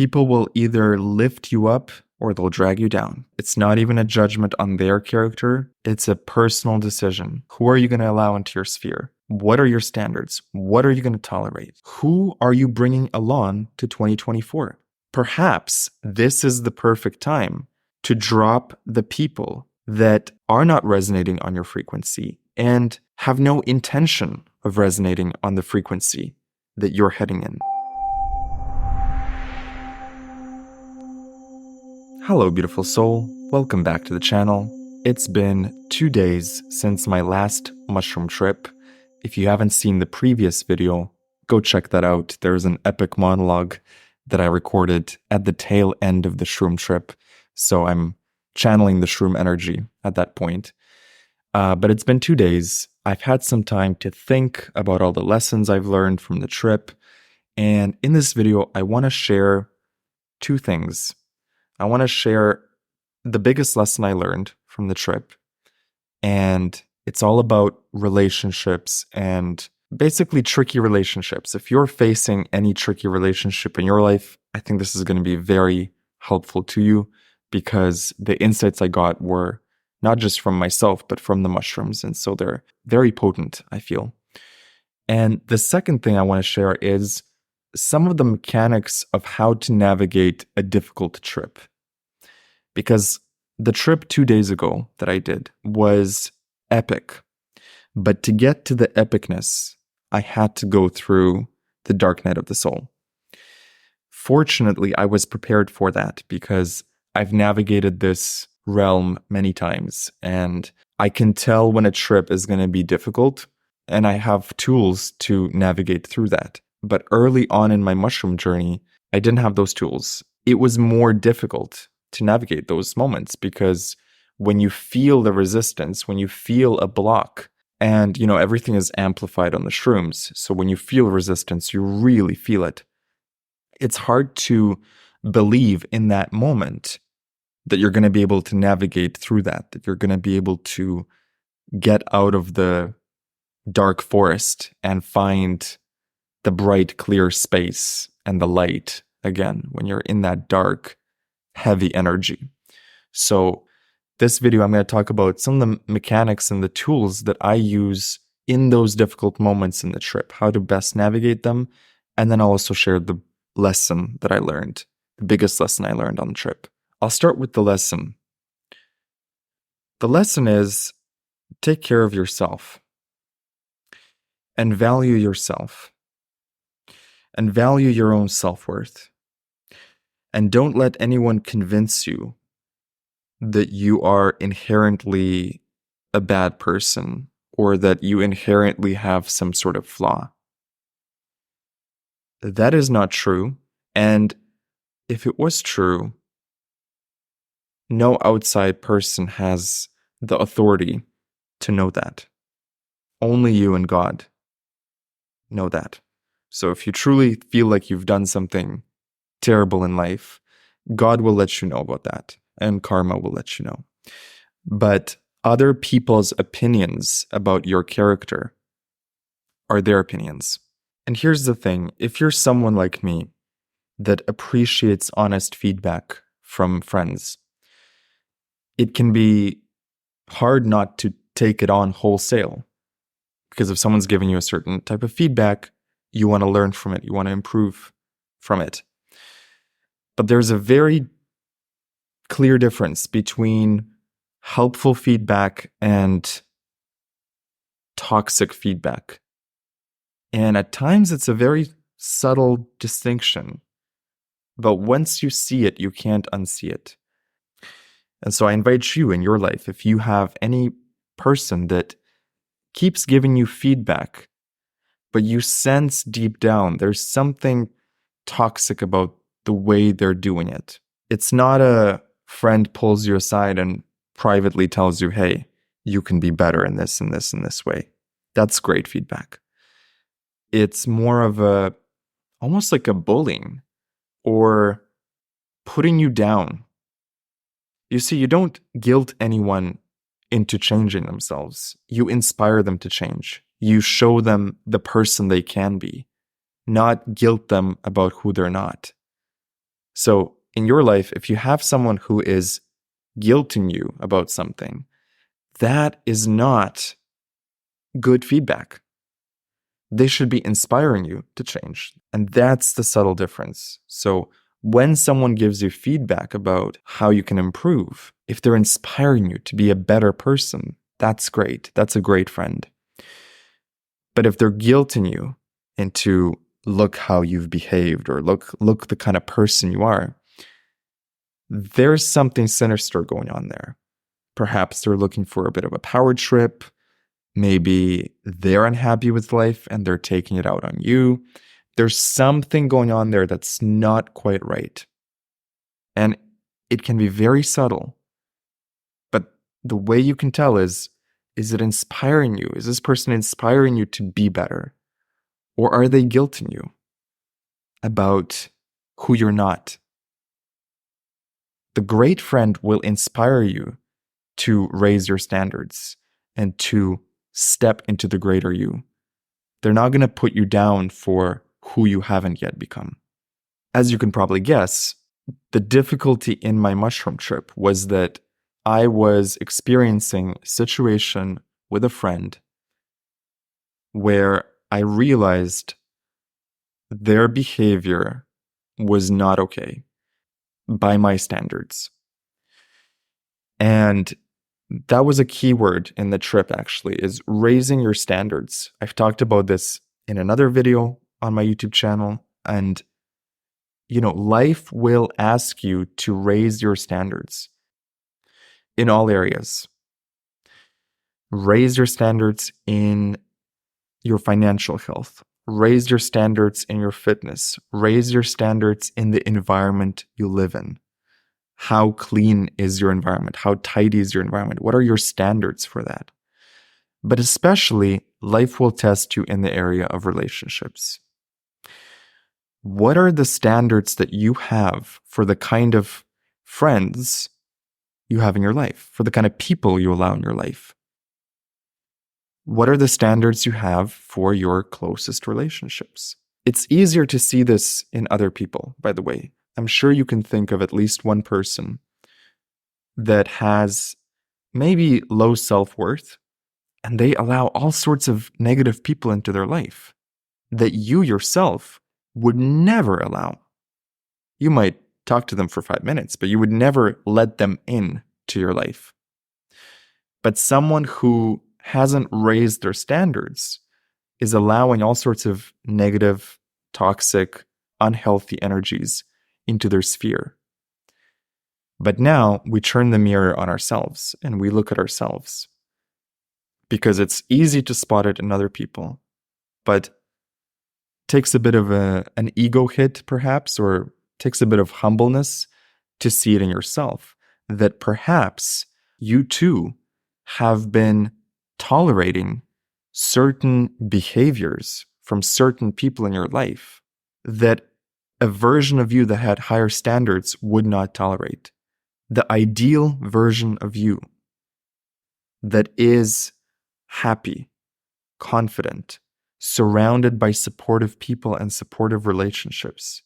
People will either lift you up or they'll drag you down. It's not even a judgment on their character. It's a personal decision. Who are you going to allow into your sphere? What are your standards? What are you going to tolerate? Who are you bringing along to 2024? Perhaps this is the perfect time to drop the people that are not resonating on your frequency and have no intention of resonating on the frequency that you're heading in. Hello, beautiful soul. Welcome back to the channel. It's been 2 days since my last mushroom trip. If you haven't seen the previous video, go check that out. There's an epic monologue that I recorded at the tail end of the shroom trip. So I'm channeling the shroom energy at that point. But it's been 2 days. I've had some time to think about all the lessons I've learned from the trip. And in this video, I want to share 2 things. I want to share the biggest lesson I learned from the trip. And it's all about relationships and basically tricky relationships. If you're facing any tricky relationship in your life, I think this is going to be very helpful to you because the insights I got were not just from myself, but from the mushrooms. And so they're very potent, I feel. And the second thing I want to share is some of the mechanics of how to navigate a difficult trip. Because the trip 2 days ago that I did was epic. But to get to the epicness, I had to go through the dark night of the soul. Fortunately, I was prepared for that because I've navigated this realm many times and I can tell when a trip is going to be difficult and I have tools to navigate through that. But early on in my mushroom journey, I didn't have those tools. It was more difficult to navigate those moments because when you feel the resistance, when you feel a block, and everything is amplified on the shrooms. So when you feel resistance, you really feel it. It's hard to believe in that moment that you're going to be able to navigate through that you're going to be able to get out of the dark forest and find the bright, clear space and the light again when you're in that dark, heavy energy. So this video, I'm going to talk about some of the mechanics and the tools that I use in those difficult moments in the trip, how to best navigate them. And then I'll also share the lesson that I learned, the biggest lesson I learned on the trip. I'll start with the lesson. The lesson is take care of yourself and value yourself and value your own self-worth. And don't let anyone convince you that you are inherently a bad person or that you inherently have some sort of flaw. That is not true. And if it was true, no outside person has the authority to know that. Only you and God know that. So if you truly feel like you've done something terrible in life, God will let you know about that, and karma will let you know. But other people's opinions about your character are their opinions. And here's the thing, if you're someone like me that appreciates honest feedback from friends, it can be hard not to take it on wholesale. Because if someone's giving you a certain type of feedback, you want to learn from it, you want to improve from it. But there's a very clear difference between helpful feedback and toxic feedback. And at times it's a very subtle distinction. But once you see it, you can't unsee it. And so I invite you in your life, if you have any person that keeps giving you feedback, but you sense deep down there's something toxic about the way they're doing it. It's not a friend pulls you aside and privately tells you, hey, you can be better in this and this and this way. That's great feedback. It's more of almost like a bullying or putting you down. You see, you don't guilt anyone into changing themselves. You inspire them to change. You show them the person they can be, not guilt them about who they're not. So in your life, if you have someone who is guilting you about something, that is not good feedback. They should be inspiring you to change. And that's the subtle difference. So when someone gives you feedback about how you can improve, if they're inspiring you to be a better person, that's great. That's a great friend. But if they're guilting you into look how you've behaved or look the kind of person you are, there's something sinister going on there. Perhaps they're looking for a bit of a power trip. Maybe they're unhappy with life and they're taking it out on you. There's something going on there that's not quite right. And it can be very subtle. But the way you can tell is it inspiring you? Is this person inspiring you to be better? Or are they guilting you about who you're not? The great friend will inspire you to raise your standards and to step into the greater you. They're not going to put you down for who you haven't yet become. As you can probably guess, the difficulty in my mushroom trip was that I was experiencing a situation with a friend where I realized their behavior was not okay by my standards. And that was a key word in the trip, actually, is raising your standards. I've talked about this in another video on my YouTube channel. And, life will ask you to raise your standards in all areas. Raise your standards in your financial health. Raise your standards in your fitness. Raise your standards in the environment you live in. How clean is your environment? How tidy is your environment? What are your standards for that? But especially, life will test you in the area of relationships. What are the standards that you have for the kind of friends you have in your life, for the kind of people you allow in your life? What are the standards you have for your closest relationships? It's easier to see this in other people, by the way. I'm sure you can think of at least one person that has maybe low self-worth, and they allow all sorts of negative people into their life that you yourself would never allow. You might talk to them for 5 minutes, but you would never let them in to your life. But someone who hasn't raised their standards is allowing all sorts of negative, toxic, unhealthy energies into their sphere. But now we turn the mirror on ourselves and we look at ourselves, because it's easy to spot it in other people, but takes a bit of an ego hit perhaps, or takes a bit of humbleness to see it in yourself, that perhaps you too have been tolerating certain behaviors from certain people in your life that a version of you that had higher standards would not tolerate. The ideal version of you that is happy, confident, surrounded by supportive people and supportive relationships,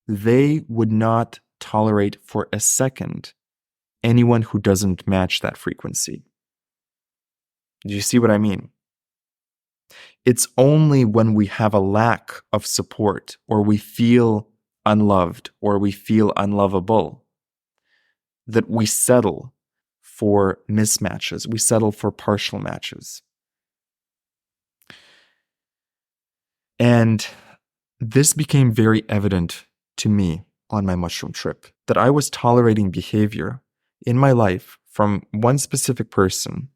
they would not tolerate for a second anyone who doesn't match that frequency. Do you see what I mean? It's only when we have a lack of support, or we feel unloved, or we feel unlovable, that we settle for mismatches. We settle for partial matches. And this became very evident to me on my mushroom trip, that I was tolerating behavior in my life from one specific person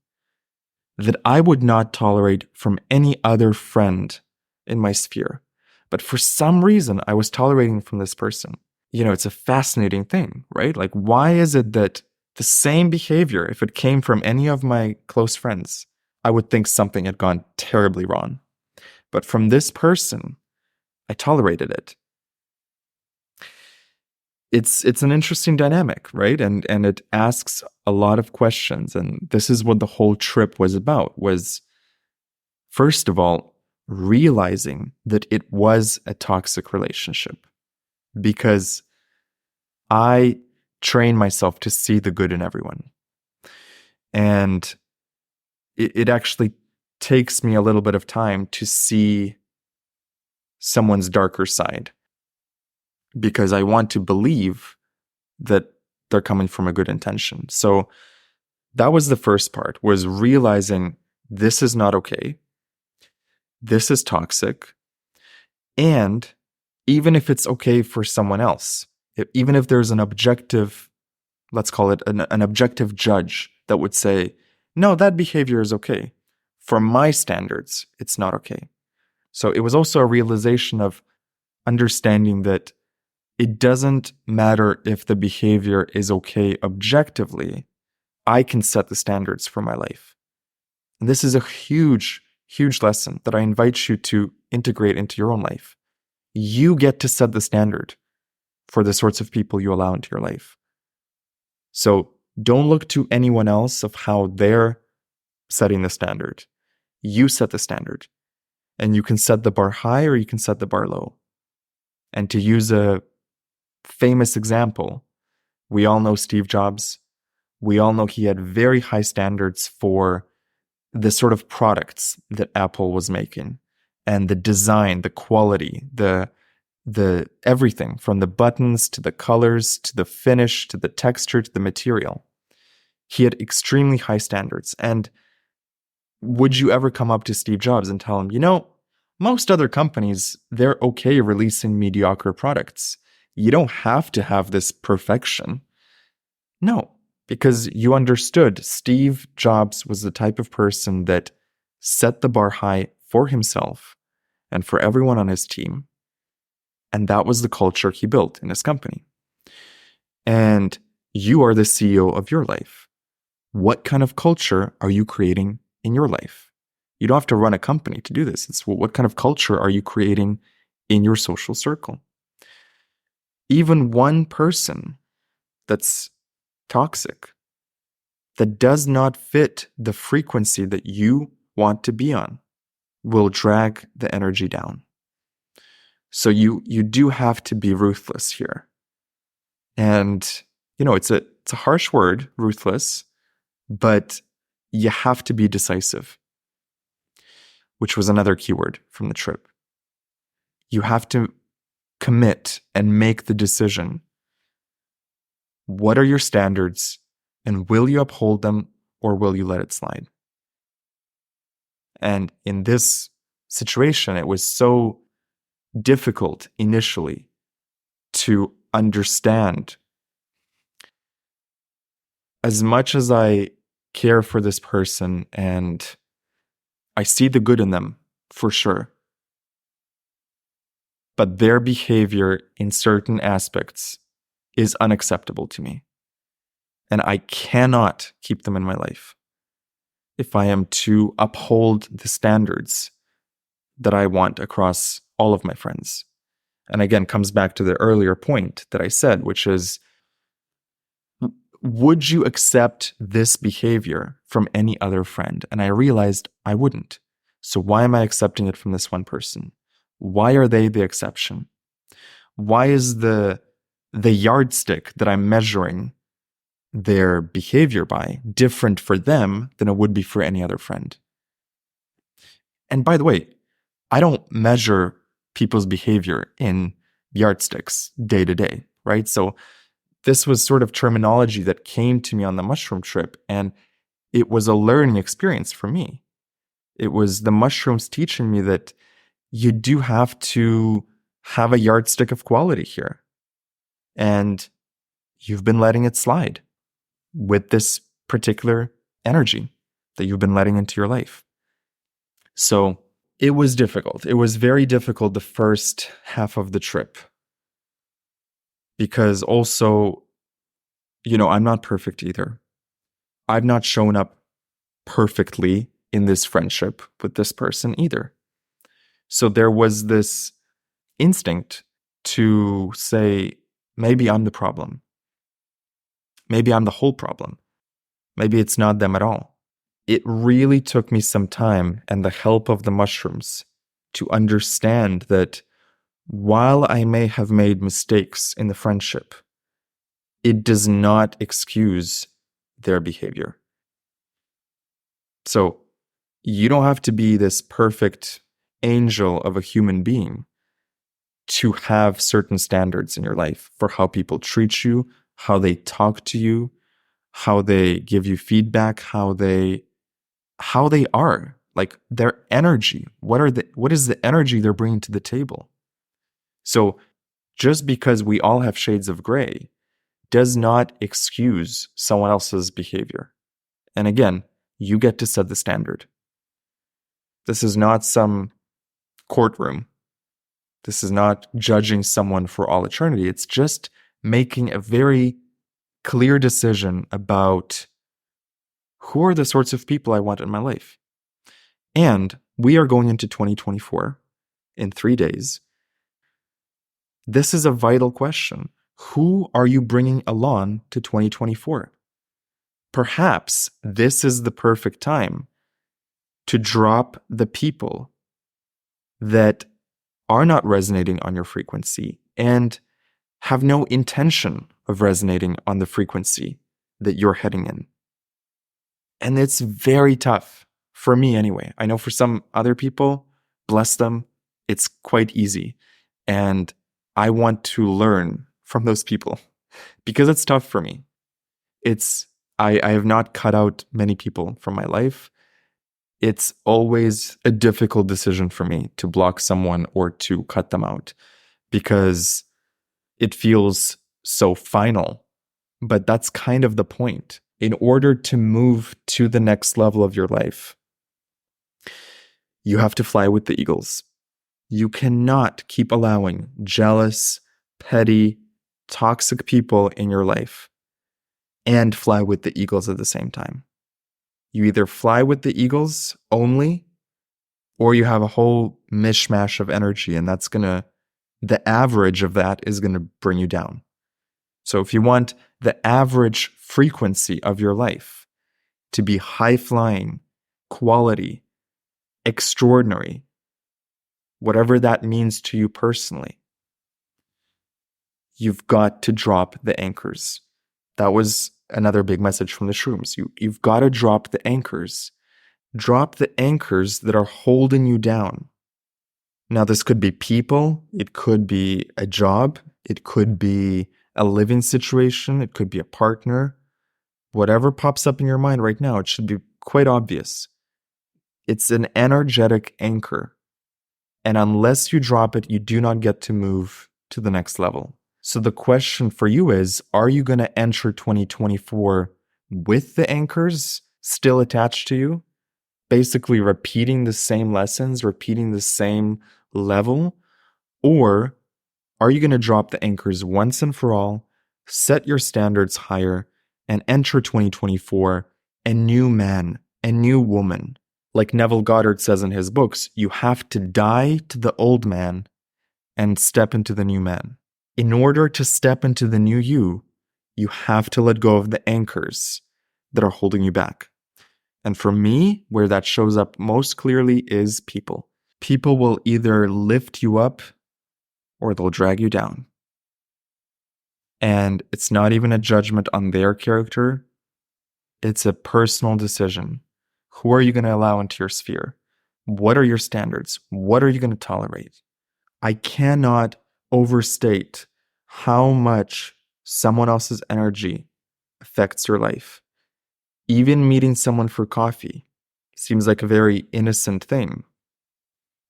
that I would not tolerate from any other friend in my sphere. But for some reason, I was tolerating from this person. It's a fascinating thing, right? Like, why is it that the same behavior, if it came from any of my close friends, I would think something had gone terribly wrong. But from this person, I tolerated it. It's an interesting dynamic, right? And it asks a lot of questions. And this is what the whole trip was about, was, first of all, realizing that it was a toxic relationship. because I train myself to see the good in everyone. And it actually takes me a little bit of time to see someone's darker side, because I want to believe that they're coming from a good intention. So that was the first part, was realizing this is not okay. This is toxic. And even if it's okay for someone else, even if there's an objective, let's call it an objective judge that would say, no, that behavior is okay. For my standards, it's not okay. So it was also a realization of understanding that it doesn't matter if the behavior is okay objectively. I can set the standards for my life. And this is a huge, huge lesson that I invite you to integrate into your own life. You get to set the standard for the sorts of people you allow into your life. So don't look to anyone else of how they're setting the standard. You set the standard. And you can set the bar high or you can set the bar low. And to use a famous example, we all know Steve Jobs. We all know he had very high standards for the sort of products that Apple was making, and the design, the quality, the everything from the buttons to the colors to the finish to the texture to the material. He had extremely high standards. And would you ever come up to Steve Jobs and tell him, most other companies, they're okay releasing mediocre products. You don't have to have this perfection. No, because you understood Steve Jobs was the type of person that set the bar high for himself and for everyone on his team. And that was the culture he built in his company. And you are the CEO of your life. What kind of culture are you creating in your life? You don't have to run a company to do this. It's what kind of culture are you creating in your social circle? Even one person that's toxic, that does not fit the frequency that you want to be on, will drag the energy down. So you do have to be ruthless here. And, it's a harsh word, ruthless, but you have to be decisive, which was another keyword from the trip. You have to commit and make the decision. What are your standards, and will you uphold them, or will you let it slide? And in this situation, it was so difficult initially to understand. As much as I care for this person and I see the good in them, for sure, but their behavior in certain aspects is unacceptable to me. And I cannot keep them in my life if I am to uphold the standards that I want across all of my friends. And again, comes back to the earlier point that I said, which is, would you accept this behavior from any other friend? And I realized I wouldn't. So why am I accepting it from this one person? Why are they the exception? Why is the yardstick that I'm measuring their behavior by different for them than it would be for any other friend? And by the way, I don't measure people's behavior in yardsticks day to day, right? So this was sort of terminology that came to me on the mushroom trip, and it was a learning experience for me. It was the mushrooms teaching me that you do have to have a yardstick of quality here. And you've been letting it slide with this particular energy that you've been letting into your life. So it was difficult. It was very difficult the first half of the trip. Because also, I'm not perfect either. I've not shown up perfectly in this friendship with this person either. So there was this instinct to say, maybe I'm the problem. Maybe I'm the whole problem. Maybe it's not them at all. It really took me some time and the help of the mushrooms to understand that while I may have made mistakes in the friendship, it does not excuse their behavior. So you don't have to be this perfect angel of a human being to have certain standards in your life for how people treat you, how they talk to you, how they give you feedback, how they are, like their energy. What is the energy they're bringing to the table? So just because we all have shades of gray does not excuse someone else's behavior. And again, you get to set the standard. This is not some courtroom. This is not judging someone for all eternity. It's just making a very clear decision about who are the sorts of people I want in my life. And we are going into 2024 in 3 days. This is a vital question. Who are you bringing along to 2024? Perhaps this is the perfect time to drop the people that are not resonating on your frequency and have no intention of resonating on the frequency that you're heading in. And it's very tough, for me anyway. I know for some other people, bless them, it's quite easy. And I want to learn from those people because it's tough for me. I have not cut out many people from my life. It's always a difficult decision for me to block someone or to cut them out because it feels so final. But that's kind of the point. In order to move to the next level of your life, you have to fly with the eagles. You cannot keep allowing jealous, petty, toxic people in your life and fly with the eagles at the same time. You either fly with the eagles only, or you have a whole mishmash of energy, and the average of that is going to bring you down. So if you want the average frequency of your life to be high-flying, quality, extraordinary, whatever that means to you personally, you've got to drop the anchors. That was another big message from the shrooms. You've got to drop the anchors. Drop the anchors that are holding you down. Now, this could be people. It could be a job. It could be a living situation. It could be a partner. Whatever pops up in your mind right now, it should be quite obvious. It's an energetic anchor. And unless you drop it, you do not get to move to the next level. So the question for you is, are you going to enter 2024 with the anchors still attached to you? Basically repeating the same lessons, repeating the same level? Or are you going to drop the anchors once and for all, set your standards higher, and enter 2024 a new man, a new woman? Like Neville Goddard says in his books, you have to die to the old man and step into the new man. In order to step into the new you, you have to let go of the anchors that are holding you back. And for me, where that shows up most clearly is people. People will either lift you up or they'll drag you down. And it's not even a judgment on their character. It's a personal decision. Who are you going to allow into your sphere? What are your standards? What are you going to tolerate? I cannot overstate how much someone else's energy affects your life. Even meeting someone for coffee seems like a very innocent thing.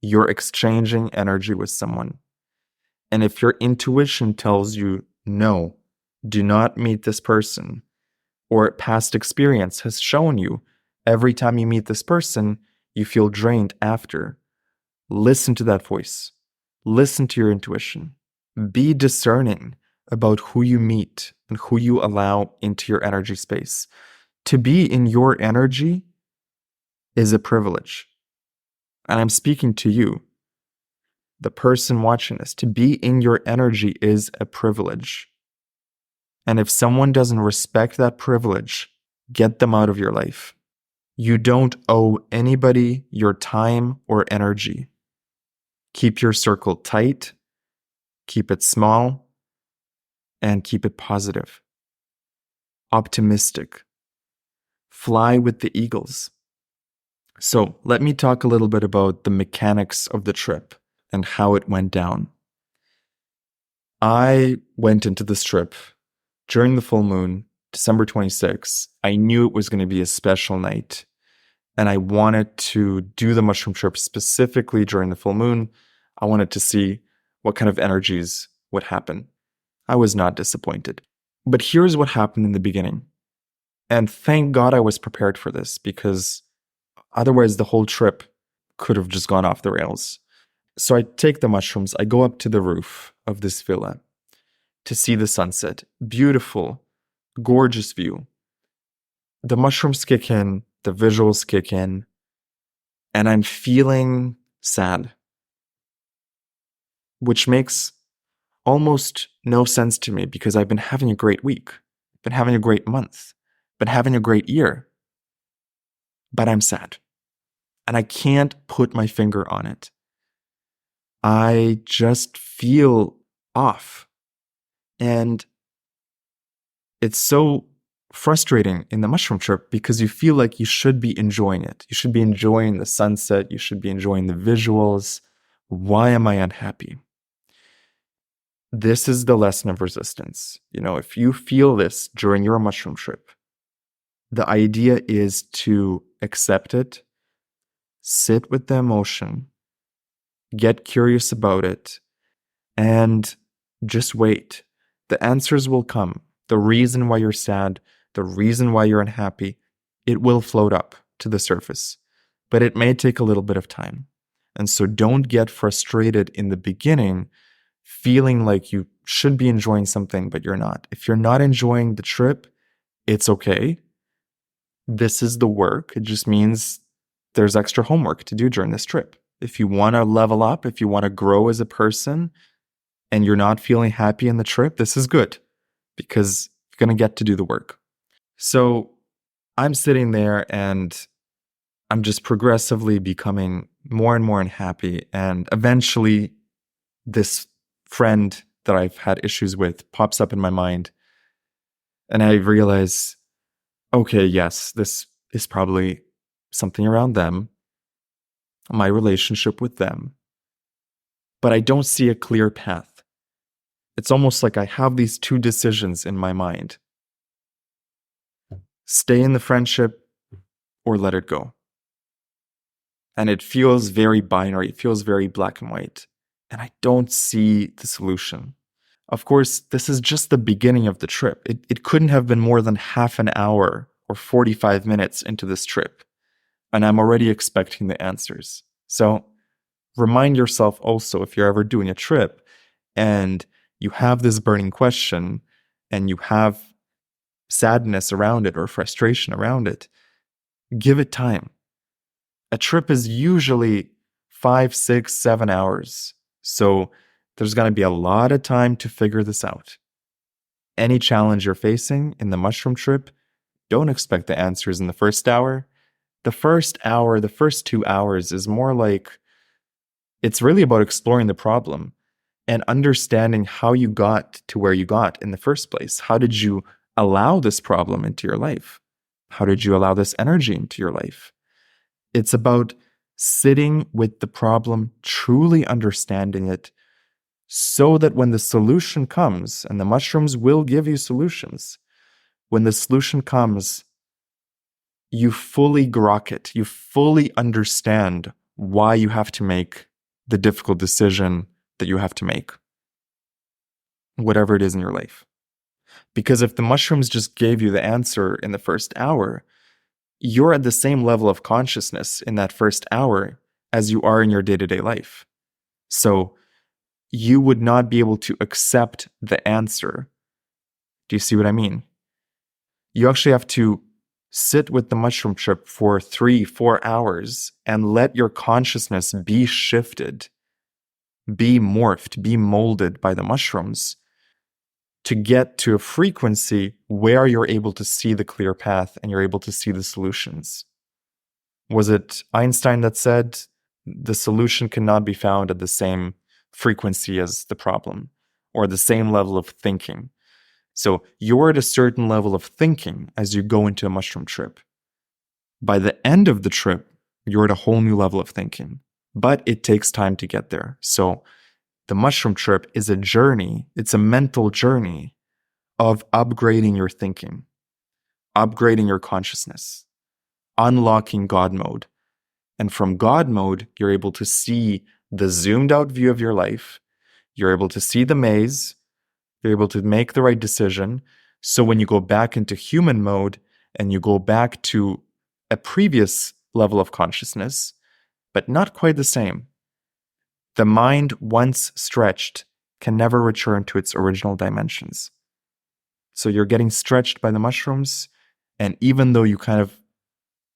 You're exchanging energy with someone. And if your intuition tells you, no, do not meet this person, or past experience has shown you every time you meet this person, you feel drained after, listen to that voice. Listen to your intuition. Be discerning about who you meet and who you allow into your energy space. To be in your energy is a privilege. And I'm speaking to you, the person watching this. To be in your energy is a privilege. And if someone doesn't respect that privilege, get them out of your life. You don't owe anybody your time or energy. Keep your circle tight. keep it small, and keep it positive. Optimistic. Fly with the eagles. So let me talk a little bit about the mechanics of the trip and how it went down. I went into this trip during the full moon, December 26th. I knew it was going to be a special night, and I wanted to do the mushroom trip specifically during the full moon. I wanted to see what kind of energies would happen. I was not disappointed. But here's what happened in the beginning. And thank God I was prepared for this, because otherwise the whole trip could have just gone off the rails. So I take the mushrooms, I go up to the roof of this villa to see the sunset. Beautiful, gorgeous view. The mushrooms kick in, the visuals kick in, and I'm feeling sad, which makes almost no sense to me because I've been having a great week, been having a great month, been having a great year, but I'm sad. And I can't put my finger on it. I just feel off. And it's so frustrating in the mushroom trip because you feel like you should be enjoying it. You should be enjoying the sunset. You should be enjoying the visuals. Why am I unhappy? This is the lesson of resistance. If you feel this during your mushroom trip, the idea is to accept it, sit with the emotion, get curious about it, and just wait. The answers will come. The reason why you're sad, the reason why you're unhappy, it will float up to the surface. But it may take a little bit of time. And so don't get frustrated in the beginning, feeling like you should be enjoying something, but you're not. If you're not enjoying the trip, it's okay. This is the work. It just means there's extra homework to do during this trip. If you want to level up, if you want to grow as a person, and you're not feeling happy in the trip, this is good because you're going to get to do the work. So I'm sitting there and I'm just progressively becoming more and more unhappy. And eventually this friend that I've had issues with pops up in my mind. And I realize, okay, yes, this is probably something around them, my relationship with them. But I don't see a clear path. It's almost like I have these two decisions in my mind. Stay in the friendship or let it go. And it feels very binary. It feels very black and white. And I don't see the solution. Of course, this is just the beginning of the trip. It couldn't have been more than half an hour or 45 minutes into this trip. And I'm already expecting the answers. So remind yourself also, if you're ever doing a trip and you have this burning question and you have sadness around it or frustration around it, give it time. A trip is usually 5, 6, 7 hours. So there's going to be a lot of time to figure this out. Any challenge you're facing in the mushroom trip, don't expect the answers in the first hour. The first hour, the first 2 hours is more like, it's really about exploring the problem and understanding how you got to where you got in the first place. How did you allow this problem into your life? How did you allow this energy into your life? It's about sitting with the problem, truly understanding it, so that when the solution comes, and the mushrooms will give you solutions, when the solution comes, you fully grok it. You fully understand why you have to make the difficult decision that you have to make, whatever it is in your life. Because if the mushrooms just gave you the answer in the first hour, you're at the same level of consciousness in that first hour as you are in your day-to-day life. So you would not be able to accept the answer. Do you see what I mean? You actually have to sit with the mushroom trip for 3, 4 hours and let your consciousness be shifted, be morphed, be molded by the mushrooms to get to a frequency where you're able to see the clear path and you're able to see the solutions. Was it Einstein that said the solution cannot be found at the same frequency as the problem? or the same level of thinking. So you're at a certain level of thinking as you go into a mushroom trip. By the end of the trip, you're at a whole new level of thinking, but it takes time to get there. So the mushroom trip is a journey. It's a mental journey of upgrading your thinking, upgrading your consciousness, unlocking God mode. And from God mode, you're able to see the zoomed out view of your life. You're able to see the maze. You're able to make the right decision. So when you go back into human mode and you go back to a previous level of consciousness, but not quite the same, the mind, once stretched, can never return to its original dimensions. So you're getting stretched by the mushrooms, and even though you kind of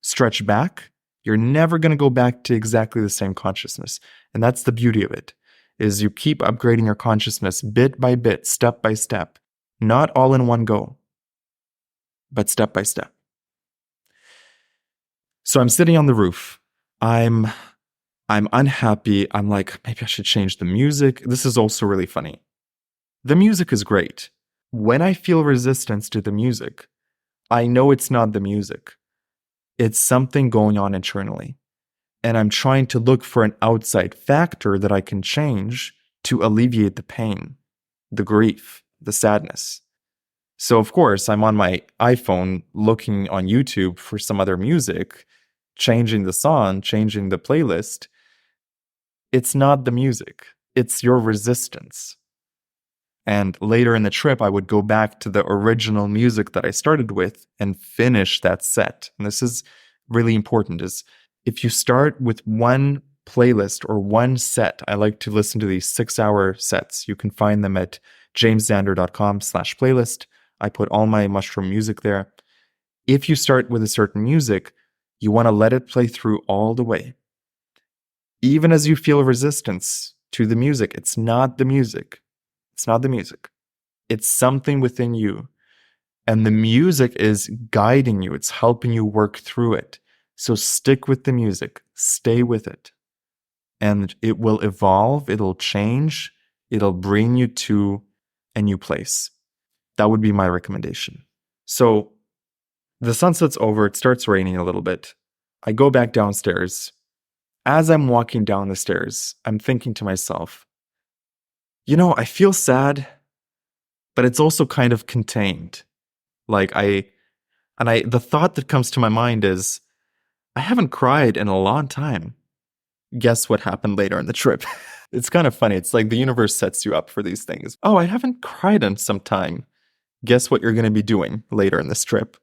stretch back, you're never going to go back to exactly the same consciousness. And that's the beauty of it, is you keep upgrading your consciousness bit by bit, step by step, not all in one go, but step by step. So I'm sitting on the roof. I'm unhappy. I'm like, maybe I should change the music. This is also really funny. The music is great. When I feel resistance to the music, I know it's not the music. It's something going on internally. And I'm trying to look for an outside factor that I can change to alleviate the pain, the grief, the sadness. So, of course, I'm on my iPhone looking on YouTube for some other music, changing the song, changing the playlist. It's not the music. It's your resistance. And later in the trip, I would go back to the original music that I started with and finish that set. And this is really important, is if you start with one playlist or one set, I like to listen to these 6-hour sets. You can find them at jamesxander.com/playlist. I put all my mushroom music there. If you start with a certain music, you want to let it play through all the way. Even as you feel resistance to the music, it's not the music. It's not the music. It's something within you. And the music is guiding you. It's helping you work through it. So stick with the music. Stay with it. And it will evolve. It'll change. It'll bring you to a new place. That would be my recommendation. So the sunset's over. It starts raining a little bit. I go back downstairs. As I'm walking down the stairs, I'm thinking to myself, I feel sad, but it's also kind of contained. The thought that comes to my mind is, I haven't cried in a long time. Guess what happened later in the trip? It's kind of funny. It's like the universe sets you up for these things. Oh, I haven't cried in some time. Guess what you're going to be doing later in this trip?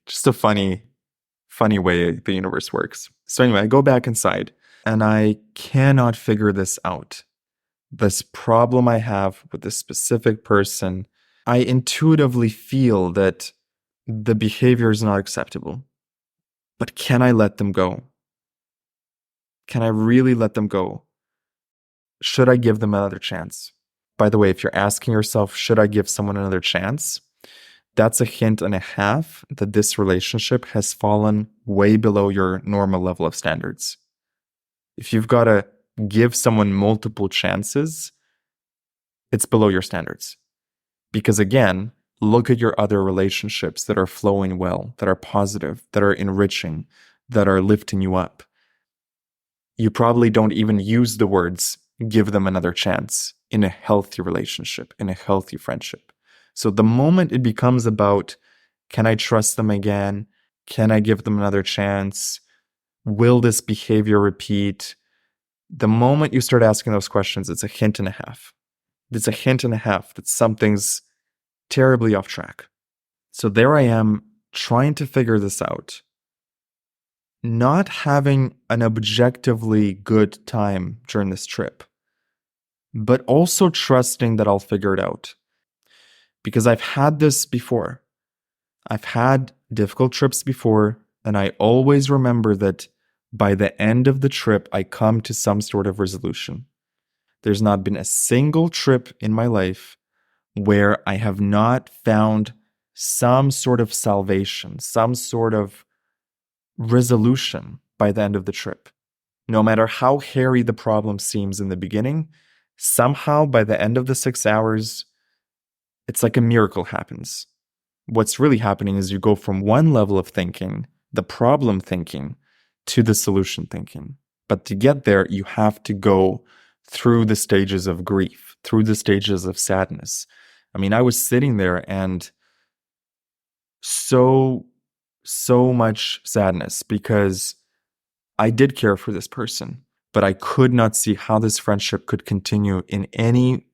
Just a funny way the universe works. So anyway, I go back inside and I cannot figure this out. This problem I have with this specific person, I intuitively feel that the behavior is not acceptable. But can I let them go? Can I really let them go? Should I give them another chance? By the way, if you're asking yourself, should I give someone another chance? That's a hint and a half that this relationship has fallen way below your normal level of standards. If you've got to give someone multiple chances, it's below your standards. Because again, look at your other relationships that are flowing well, that are positive, that are enriching, that are lifting you up. You probably don't even use the words, give them another chance in a healthy relationship, in a healthy friendship. So the moment it becomes about, can I trust them again? Can I give them another chance? Will this behavior repeat? The moment you start asking those questions, it's a hint and a half. It's a hint and a half that something's terribly off track. So there I am trying to figure this out, not having an objectively good time during this trip, but also trusting that I'll figure it out. Because I've had this before. I've had difficult trips before, and I always remember that by the end of the trip, I come to some sort of resolution. There's not been a single trip in my life where I have not found some sort of salvation, some sort of resolution by the end of the trip. No matter how hairy the problem seems in the beginning, Somehow, by the end of the 6 hours, it's like a miracle happens. What's really happening is you go from one level of thinking, the problem thinking, to the solution thinking. But to get there, you have to go through the stages of grief, through the stages of sadness. I mean, I was sitting there and so much sadness because I did care for this person, but I could not see how this friendship could continue in any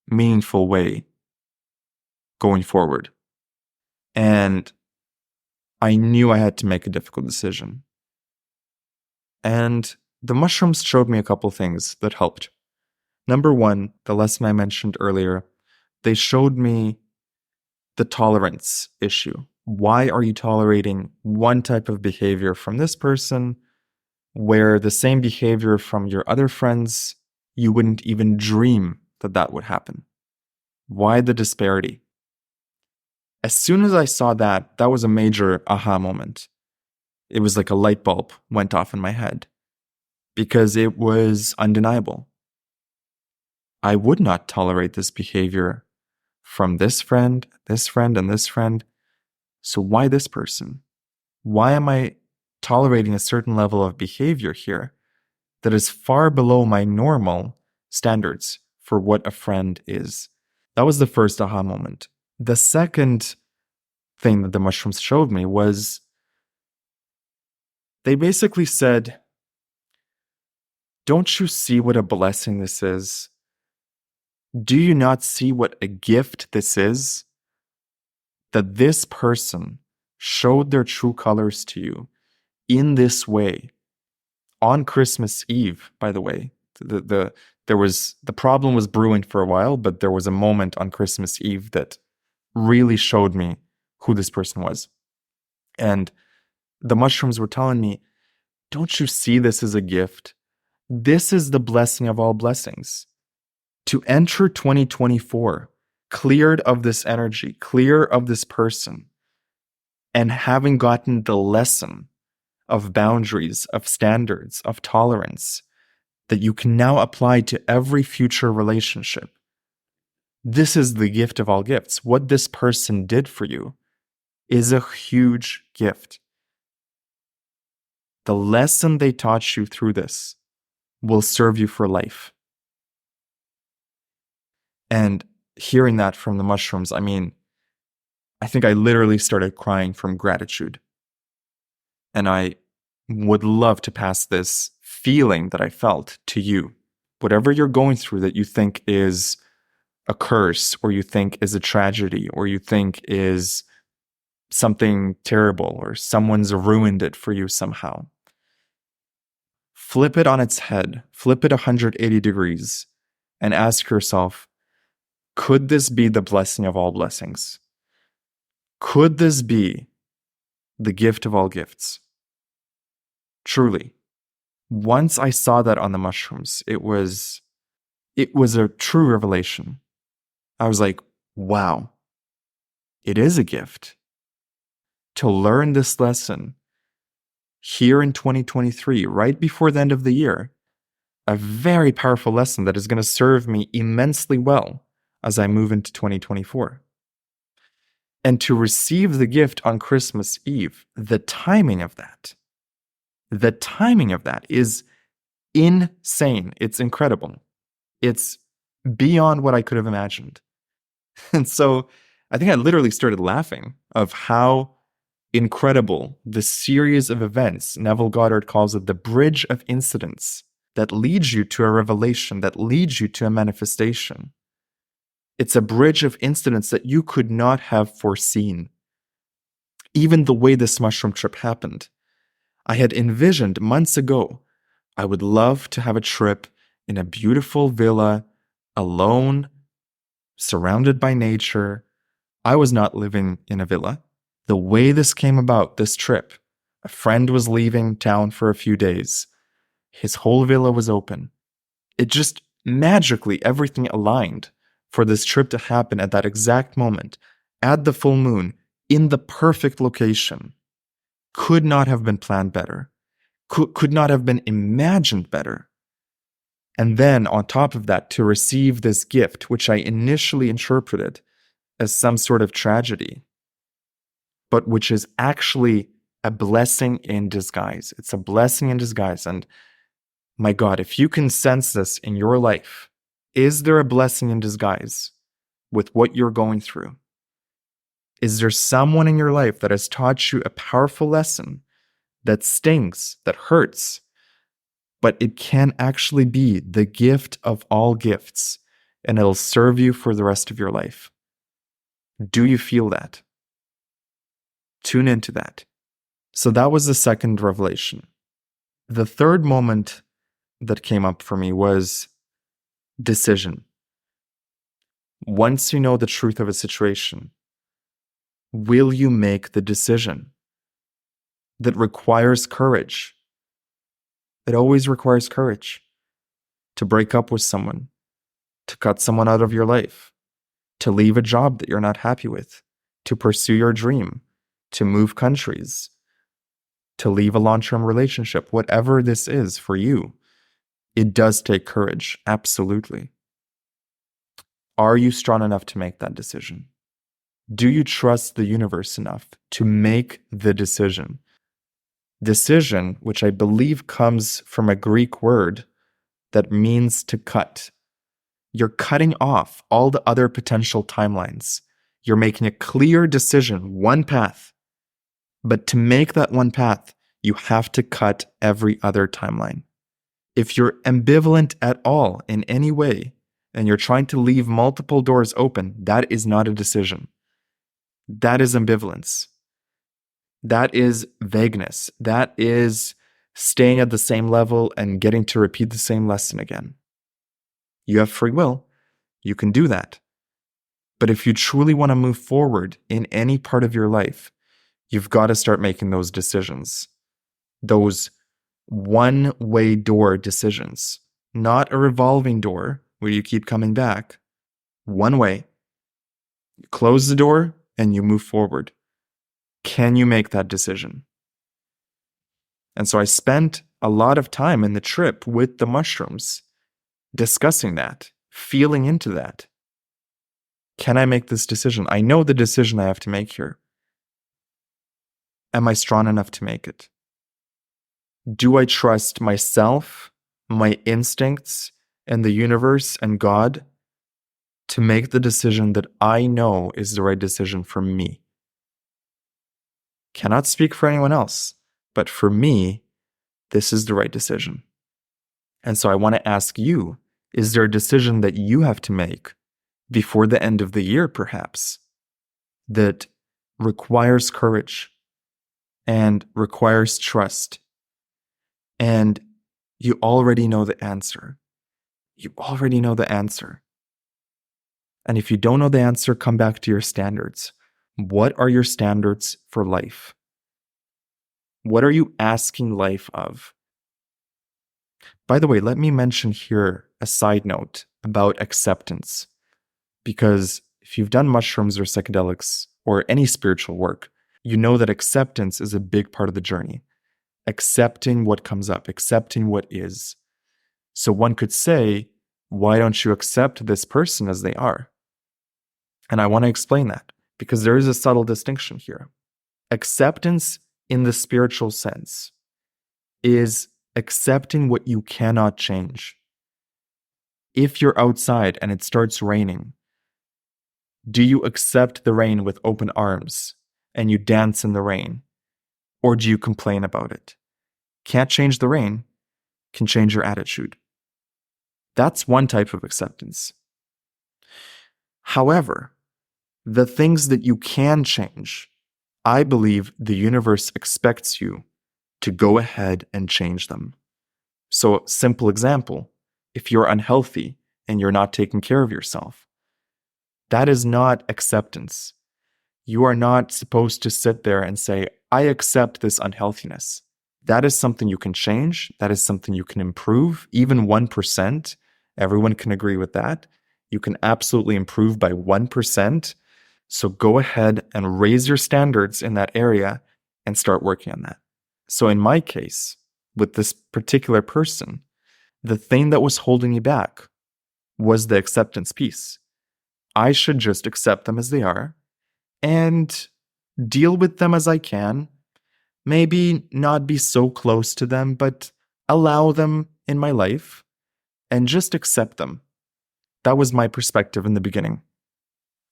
meaningful way going forward. And I knew I had to make a difficult decision. And the mushrooms showed me a couple things that helped. Number one, the lesson I mentioned earlier, they showed me the tolerance issue. Why are you tolerating one type of behavior from this person where the same behavior from your other friends, you wouldn't even dream that that would happen? Why the disparity? As soon as I saw that, that was a major aha moment. It was like a light bulb went off in my head because it was undeniable. I would not tolerate this behavior from this friend, and this friend. So why this person? Why am I tolerating a certain level of behavior here that is far below my normal standards for what a friend is? That was the first aha moment. The second thing that the mushrooms showed me was they basically said, don't you see what a blessing this is? Do you not see what a gift this is? That this person showed their true colors to you in this way on Christmas Eve, by the way. The problem was brewing for a while, but there was a moment on Christmas Eve that really showed me who this person was. And the mushrooms were telling me, don't you see this as a gift? This is the blessing of all blessings. To enter 2024 cleared of this energy, clear of this person, and having gotten the lesson of boundaries, of standards, of tolerance that you can now apply to every future relationship. This is the gift of all gifts. What this person did for you is a huge gift. The lesson they taught you through this will serve you for life. And hearing that from the mushrooms, I mean, I think I literally started crying from gratitude. And I would love to pass this feeling that I felt to you. Whatever you're going through that you think is a curse, or you think is a tragedy, or you think is something terrible, or someone's ruined it for you somehow. Flip it on its head, flip it 180 degrees, and ask yourself, could this be the blessing of all blessings? Could this be the gift of all gifts? Truly. Once I saw that on the mushrooms, it was a true revelation. I was like, wow, it is a gift. To learn this lesson here in 2023, right before the end of the year, a very powerful lesson that is going to serve me immensely well as I move into 2024. And to receive the gift on Christmas Eve, the timing of that is insane. It's incredible. It's beyond what I could have imagined. And so I think I literally started laughing of how incredible the series of events, Neville Goddard calls it the bridge of incidents, that leads you to a revelation, that leads you to a manifestation. It's a bridge of incidents that you could not have foreseen. Even the way this mushroom trip happened. I had envisioned months ago, I would love to have a trip in a beautiful villa, alone, surrounded by nature. I was not living in a villa. The way this came about, this trip, a friend was leaving town for a few days. His whole villa was open. It just magically, everything aligned for this trip to happen at that exact moment, at the full moon, in the perfect location. Could not have been planned better. Could not have been imagined better. And then on top of that, to receive this gift, which I initially interpreted as some sort of tragedy, but which is actually a blessing in disguise. It's a blessing in disguise. And my God, if you can sense this in your life, is there a blessing in disguise with what you're going through? Is there someone in your life that has taught you a powerful lesson that stings, that hurts, but it can actually be the gift of all gifts, and it'll serve you for the rest of your life? Do you feel that? Tune into that. So that was the second revelation. The third moment that came up for me was decision. Once you know the truth of a situation, will you make the decision that requires courage? It always requires courage to break up with someone, to cut someone out of your life, to leave a job that you're not happy with, to pursue your dream, to move countries, to leave a long-term relationship, whatever this is for you. It does take courage, absolutely. Are you strong enough to make that decision? Do you trust the universe enough to make the decision? Decision, which I believe comes from a Greek word that means to cut. You're cutting off all the other potential timelines. You're making a clear decision, one path. But to make that one path, you have to cut every other timeline. If you're ambivalent at all in any way, and you're trying to leave multiple doors open, that is not a decision. That is ambivalence. That is vagueness. That is staying at the same level and getting to repeat the same lesson again. You have free will. You can do that. But if you truly want to move forward in any part of your life, you've got to start making those decisions. Those one-way door decisions. Not a revolving door where you keep coming back. One way. You close the door and you move forward. Can you make that decision? And so I spent a lot of time in the trip with the mushrooms discussing that, feeling into that. Can I make this decision? I know the decision I have to make here. Am I strong enough to make it? Do I trust myself, my instincts, and the universe and God to make the decision that I know is the right decision for me? Cannot speak for anyone else, but for me, this is the right decision. And so I want to ask you, is there a decision that you have to make before the end of the year, perhaps, that requires courage and requires trust? And you already know the answer. You already know the answer. And if you don't know the answer, come back to your standards. What are your standards for life? What are you asking life of? By the way, let me mention here a side note about acceptance. Because if you've done mushrooms or psychedelics or any spiritual work, you know that acceptance is a big part of the journey. Accepting what comes up, accepting what is. So one could say, why don't you accept this person as they are? And I want to explain that because there is a subtle distinction here. Acceptance in the spiritual sense is accepting what you cannot change. If you're outside and it starts raining, do you accept the rain with open arms and you dance in the rain? Or do you complain about it? Can't change the rain, can change your attitude. That's one type of acceptance. However, the things that you can change, I believe the universe expects you to go ahead and change them. So, simple example, if you're unhealthy and you're not taking care of yourself, that is not acceptance. You are not supposed to sit there and say, I accept this unhealthiness. That is something you can change. That is something you can improve. Even 1%, everyone can agree with that. You can absolutely improve by 1%. So go ahead and raise your standards in that area and start working on that. So in my case, with this particular person, The thing that was holding me back was the acceptance piece. I should just accept them as they are and deal with them as I can. Maybe not be so close to them, but allow them in my life and just accept them. That was my perspective in the beginning.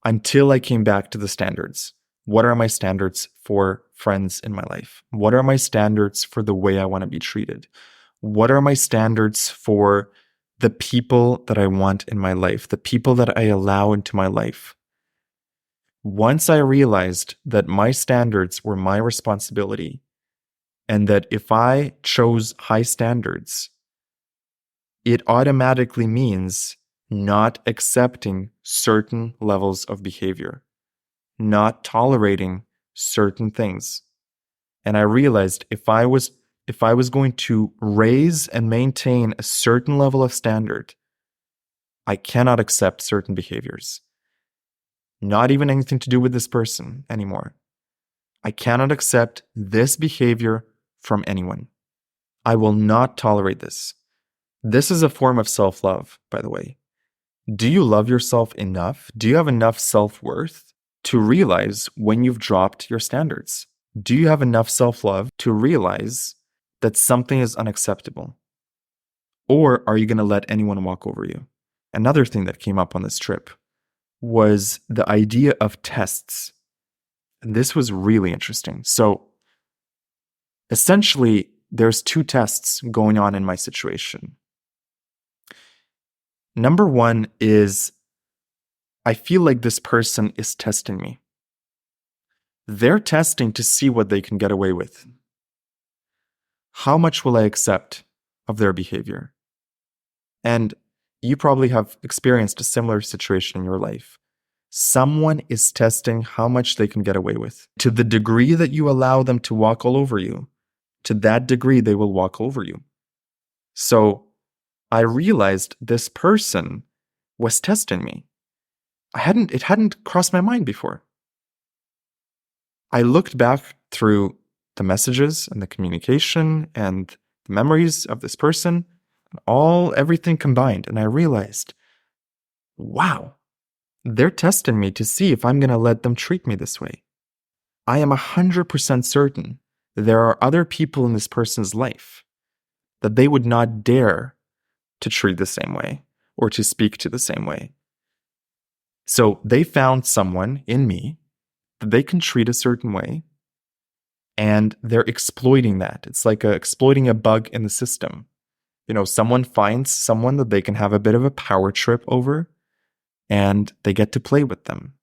Until I came back to the standards. What are my standards for friends in my life? What are my standards for the way I want to be treated? What are my standards for the people that I want in my life, the people that I allow into my life? Once I realized that my standards were my responsibility, and that if I chose high standards, it automatically means not accepting certain levels of behavior, not tolerating certain things. And I realized if I was going to raise and maintain a certain level of standard, I cannot accept certain behaviors. Not even anything to do with this person anymore. I cannot accept this behavior from anyone. I will not tolerate this. This is a form of self-love, by the way. Do you love yourself enough? Do you have enough self-worth to realize when you've dropped your standards? Do you have enough self-love to realize that something is unacceptable? Or are you going to let anyone walk over you? Another thing that came up on this trip was the idea of tests. And this was really interesting. So essentially, there's two tests going on in my situation. Number one is I feel like this person is testing me. They're testing to see what they can get away with. How much will I accept of their behavior? And you probably have experienced a similar situation in your life. Someone is testing how much they can get away with. To the degree that you allow them to walk all over you, to that degree they will walk over you. So I realized this person was testing me. It hadn't crossed my mind before. I looked back through the messages and the communication and the memories of this person, everything combined, and I realized, wow, they're testing me to see if I'm going to let them treat me this way. I am 100% certain that there are other people in this person's life that they would not dare to treat the same way or to speak to the same way. So they found someone in me that they can treat a certain way, and they're exploiting that. It's like exploiting a bug in the system. Someone finds someone that they can have a bit of a power trip over, and they get to play with them.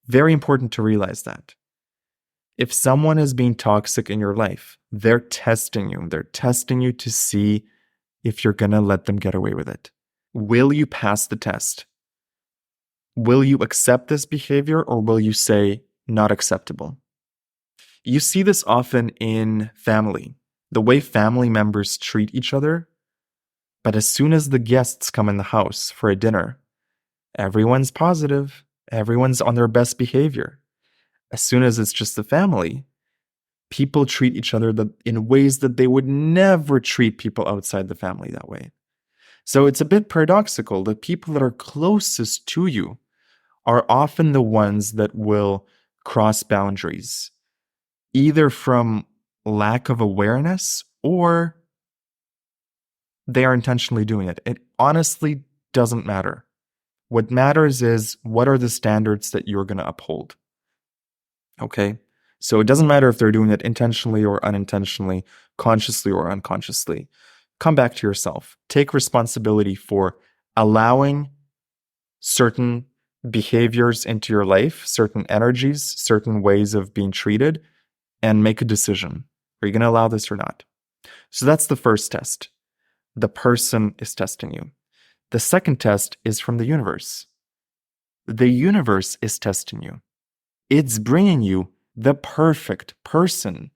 Very important to realize that. If someone is being toxic in your life, they're testing you. They're testing you to see if you're going to let them get away with it. Will you pass the test? Will you accept this behavior, or will you say not acceptable? You see this often in family, the way family members treat each other. But as soon as the guests come in the house for a dinner, everyone's positive, everyone's on their best behavior. As soon as it's just the family, people treat each other in ways that they would never treat people outside the family that way. So it's a bit paradoxical. The people that are closest to you are often the ones that will cross boundaries, either from lack of awareness or they are intentionally doing it. It honestly doesn't matter. What matters is, what are the standards that you're going to uphold? Okay? So it doesn't matter if they're doing it intentionally or unintentionally, consciously or unconsciously. Come back to yourself. Take responsibility for allowing certain behaviors into your life, certain energies, certain ways of being treated, and make a decision. Are you going to allow this or not? So that's the first test. The person is testing you. The second test is from the universe. The universe is testing you. It's bringing you the perfect person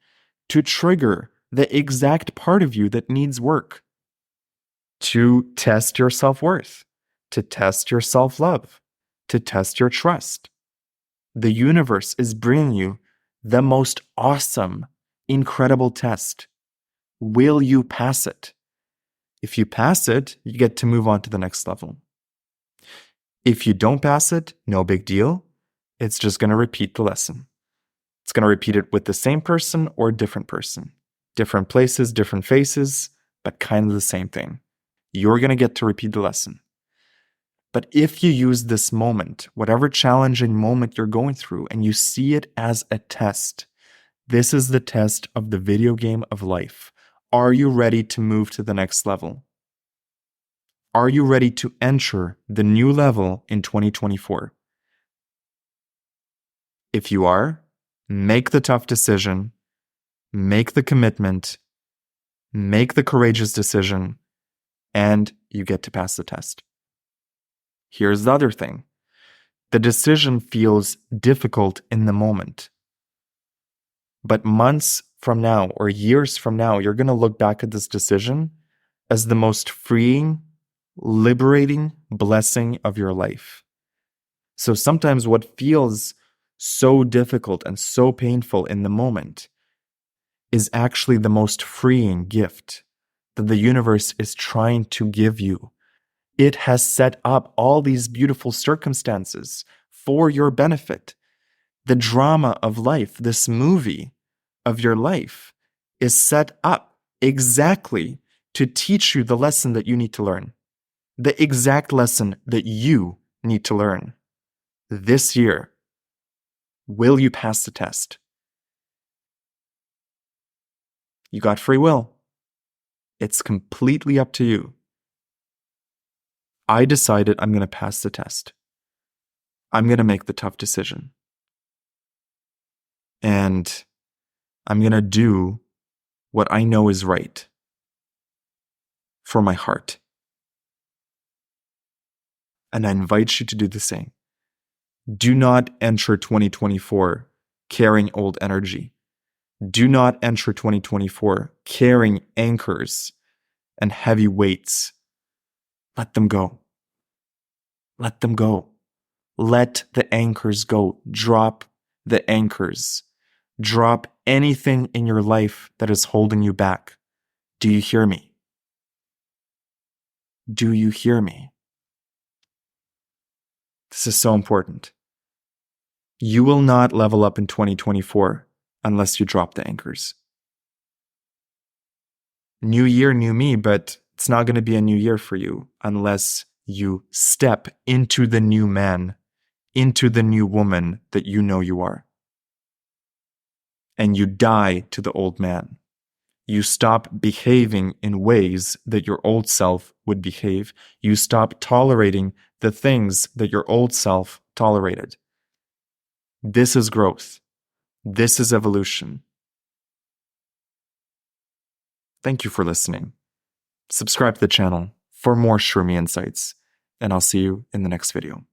to trigger the exact part of you that needs work, to test your self-worth, to test your self-love, to test your trust. The universe is bringing you the most awesome, incredible test. Will you pass it? If you pass it, you get to move on to the next level. If you don't pass it, no big deal. It's just going to repeat the lesson. It's going to repeat it with the same person or a different person. Different places, different faces, but kind of the same thing. You're going to get to repeat the lesson. But if you use this moment, whatever challenging moment you're going through, and you see it as a test, this is the test of the video game of life. Are you ready to move to the next level? Are you ready to enter the new level in 2024? If you are, make the tough decision, make the commitment, make the courageous decision, and you get to pass the test. Here's the other thing. The decision feels difficult in the moment. But months from now or years from now, you're going to look back at this decision as the most freeing, liberating blessing of your life. So sometimes what feels so difficult and so painful in the moment is actually the most freeing gift that the universe is trying to give you. It has set up all these beautiful circumstances for your benefit. The drama of life, this movie of your life, is set up exactly to teach you the lesson that you need to learn. The exact lesson that you need to learn. This year, will you pass the test? You got free will. It's completely up to you. I decided I'm going to pass the test. I'm going to make the tough decision. And I'm going to do what I know is right for my heart. And I invite you to do the same. Do not enter 2024 carrying old energy. Do not enter 2024 carrying anchors and heavy weights. Let them go. Let them go. Let the anchors go. Drop the anchors. Drop anything in your life that is holding you back. Do you hear me? Do you hear me? This is so important. You will not level up in 2024 unless you drop the anchors. New year, new me, but it's not going to be a new year for you unless you step into the new man, into the new woman that you know you are. And you die to the old man. You stop behaving in ways that your old self would behave. You stop tolerating the things that your old self tolerated. This is growth. This is evolution. Thank you for listening. Subscribe to the channel for more Shroomy insights, and I'll see you in the next video.